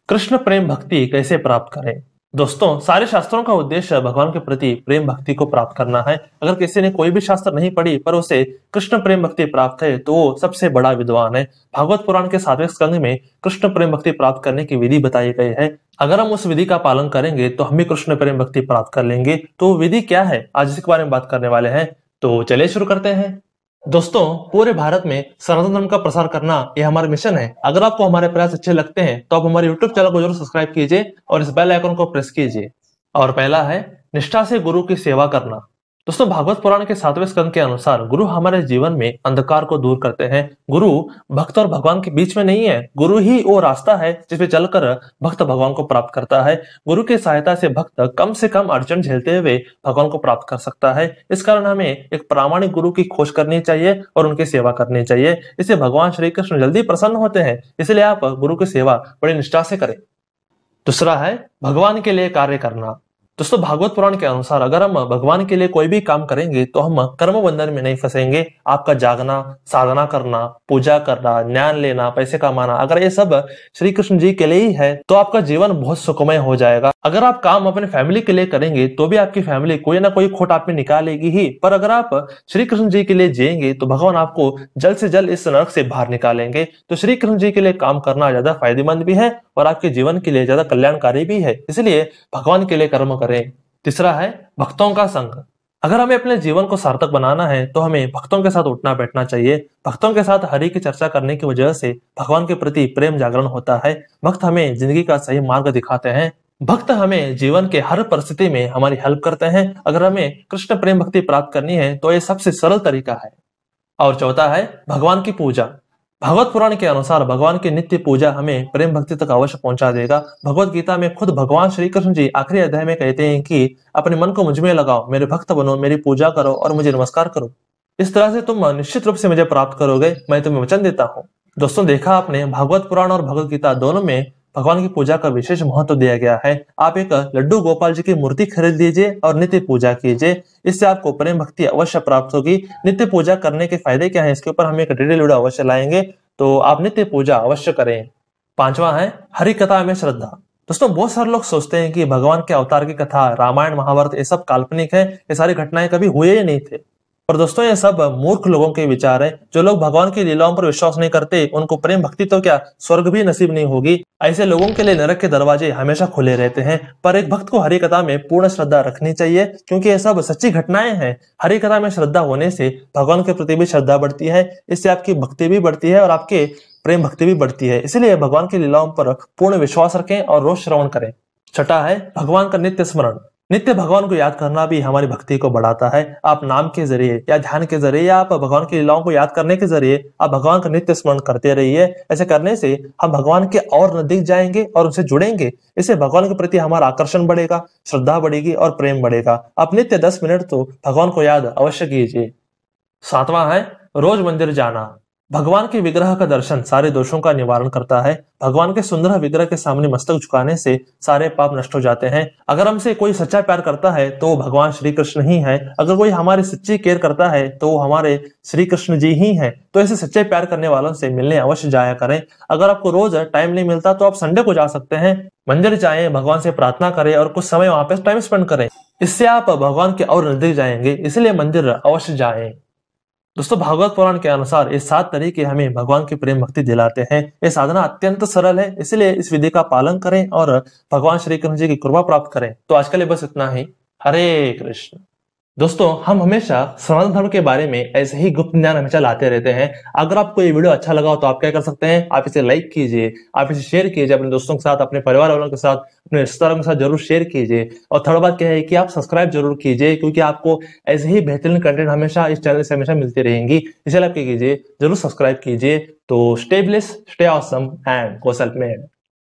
कृष्ण प्रेम भक्ति कैसे प्राप्त करें। दोस्तों, सारे शास्त्रों का उद्देश्य भगवान के प्रति प्रेम भक्ति को प्राप्त करना है। अगर किसी ने कोई भी शास्त्र नहीं पढ़ी पर उसे कृष्ण प्रेम भक्ति प्राप्त है तो वो सबसे बड़ा विद्वान है। भागवत पुराण के 7वें स्कंद में कृष्ण प्रेम भक्ति प्राप्त करने की विधि बताई गई है। अगर हम उस विधि का पालन करेंगे तो हम भी कृष्ण प्रेम भक्ति प्राप्त कर लेंगे। तो विधि क्या है, आज इसके बारे में बात करने वाले हैं। तो चलिए शुरू करते हैं। दोस्तों, पूरे भारत में सनातन धर्म का प्रसार करना यह हमारा मिशन है। अगर आपको हमारे प्रयास अच्छे लगते हैं तो आप हमारे YouTube चैनल को जरूर सब्सक्राइब कीजिए और इस बेल आइकन को प्रेस कीजिए। और पहला है निष्ठा से गुरु की सेवा करना। दोस्तों, भागवत पुराण के 7वें स्कंद के अनुसार गुरु हमारे जीवन में अंधकार को दूर करते हैं। गुरु भक्त और भगवान के बीच में नहीं है। गुरु ही वो रास्ता है जिसपे चलकर भक्त भगवान को प्राप्त करता है। गुरु की सहायता से भक्त कम से कम अड़चन झेलते हुए भगवान को प्राप्त कर सकता है। इस कारण हमें एक प्रामाणिक गुरु की खोज करनी चाहिए और उनकी सेवा करनी चाहिए। इससे भगवान श्री कृष्ण जल्दी प्रसन्न होते हैं। इसलिए आप गुरु की सेवा बड़ी निष्ठा से करें। दूसरा है भगवान के लिए कार्य करना। दोस्तों, भागवत पुराण के अनुसार अगर हम भगवान के लिए कोई भी काम करेंगे तो हम कर्म बंधन में नहीं फंसेंगे। आपका जागना, साधना करना, पूजा करना, ज्ञान लेना, पैसे कमाना, अगर ये सब श्री कृष्ण जी के लिए ही है तो आपका जीवन बहुत सुखमय हो जाएगा। अगर आप काम अपने फैमिली के लिए करेंगे तो भी आपकी फैमिली कोई ना कोई खोट आप में निकालेगी ही। पर अगर आप श्री कृष्ण जी के लिए जिएंगे तो भगवान आपको जल्द से जल्द इस नरक से बाहर निकालेंगे। तो श्री कृष्ण जी के लिए काम करना ज्यादा फायदेमंद भी है और आपके जीवन के लिए ज्यादा कल्याणकारी भी है। इसलिए भगवान के लिए कर्म करें। तीसरा है भक्तों का संग। अगर हमें अपने जीवन को सार्थक बनाना है तो हमें भक्तों के साथ उठना बैठना चाहिए। भक्तों के साथ हरि की चर्चा करने की वजह से भगवान के प्रति प्रेम जागरण होता है। भक्त हमें जिंदगी का सही मार्ग दिखाते हैं। भक्त हमें जीवन के हर परिस्थिति में हमारी हेल्प करते हैं। अगर हमें कृष्ण प्रेम भक्ति प्राप्त करनी है तो ये सबसे सरल तरीका है। और चौथा है भगवान की पूजा। भागवत पुराण के अनुसार भगवान की नित्य पूजा हमें प्रेम भक्ति तक अवश्य पहुंचा देगा। भगवत गीता में खुद भगवान श्री कृष्ण जी आखिरी अध्याय में कहते हैं कि अपने मन को मुझ में लगाओ, मेरे भक्त बनो, मेरी पूजा करो और मुझे नमस्कार करो। इस तरह से तुम निश्चित रूप से मुझे प्राप्त करोगे, मैं तुम्हें वचन देता हूँ। दोस्तों, देखा आपने, भागवत पुराण और भगवत गीता दोनों में भगवान की पूजा का विशेष महत्व दिया गया है। आप एक लड्डू गोपाल जी की मूर्ति खरीद लीजिए और नित्य पूजा कीजिए। इससे आपको प्रेम भक्ति अवश्य प्राप्त होगी। नित्य पूजा करने के फायदे क्या है, इसके ऊपर हम एक डिटेल वीडियो अवश्य लाएंगे, तो आप नित्य पूजा अवश्य करें। पांचवा है हरि कथा में श्रद्धा। दोस्तों, बहुत सारे लोग सोचते हैं कि भगवान के अवतार की कथा, रामायण, महाभारत ये सब काल्पनिक है, ये सारी घटनाएं कभी हुए ही नहीं थे। और दोस्तों, ये सब मूर्ख लोगों के विचार है। जो लोग भगवान की लीलाओं पर विश्वास नहीं करते उनको प्रेम भक्ति तो क्या, स्वर्ग भी नसीब नहीं होगी। ऐसे लोगों के लिए नरक के दरवाजे हमेशा खुले रहते हैं। पर एक भक्त को हरि कथा में पूर्ण श्रद्धा रखनी चाहिए, क्योंकि ये सब सच्ची घटनाएं हैं। हरि कथा में श्रद्धा होने से भगवान के प्रति भी श्रद्धा बढ़ती है। इससे आपकी भक्ति भी बढ़ती है और आपके प्रेम भक्ति भी बढ़ती है। इसलिए भगवान की लीलाओं पर पूर्ण विश्वास रखें और रोज श्रवण करें। छठा है भगवान का नित्य स्मरण। नित्य भगवान को याद करना भी हमारी भक्ति को बढ़ाता है। आप नाम के जरिए या ध्यान के जरिए या आप भगवान की लीलाओं को याद करने के जरिए आप भगवान का नित्य स्मरण करते रहिए। ऐसे करने से हम भगवान के और नजदीक जाएंगे और उनसे जुड़ेंगे। इससे भगवान के प्रति हमारा आकर्षण बढ़ेगा, श्रद्धा बढ़ेगी और प्रेम बढ़ेगा। आप नित्य 10 मिनट तो भगवान को याद अवश्य कीजिए। सातवां है रोज मंदिर जाना। भगवान के विग्रह का दर्शन सारे दोषों का निवारण करता है। भगवान के सुंदर विग्रह के सामने मस्तक झुकाने से सारे पाप नष्ट हो जाते हैं। अगर हमसे कोई सच्चा प्यार करता है तो भगवान श्री कृष्ण ही है। अगर कोई हमारी सच्ची केयर करता है तो वो हमारे श्री कृष्ण जी ही हैं। तो ऐसे सच्चे प्यार करने वालों से मिलने अवश्य जाया करें। अगर आपको रोज टाइम नहीं मिलता तो आप संडे को जा सकते हैं। मंदिर जाएं, भगवान से प्रार्थना करें और कुछ समय वहां पे टाइम स्पेंड करें। इससे आप भगवान के और नजदीक जाएंगे। इसलिए मंदिर अवश्य जाएं। दोस्तों, भागवत पुराण के अनुसार ये 7 तरीके हमें भगवान की प्रेम भक्ति दिलाते हैं। ये साधना अत्यंत सरल है, इसलिए इस विधि का पालन करें और भगवान श्री कृष्ण जी की कृपा प्राप्त करें। तो आज के लिए बस इतना ही। हरे कृष्ण। दोस्तों, हम हमेशा सनातन धर्म के बारे में ऐसे ही गुप्त ज्ञान हमेशा लाते रहते हैं। अगर आपको ये वीडियो अच्छा लगा हो तो आप क्या कर सकते हैं, आप इसे लाइक कीजिए, आप इसे शेयर कीजिए अपने दोस्तों के साथ, अपने परिवार वालों के साथ, अपने रिश्तेदारों के साथ जरूर शेयर कीजिए। और थर्ड बात क्या है कि आप सब्सक्राइब जरूर कीजिए, क्योंकि आपको ऐसे ही बेहतरीन कंटेंट हमेशा इस चैनल से हमेशा मिलती रहेंगी। इसलिए आप क्या कीजिए, जरूर सब्सक्राइब कीजिए। तो stay blessed, stay awesome and go self made.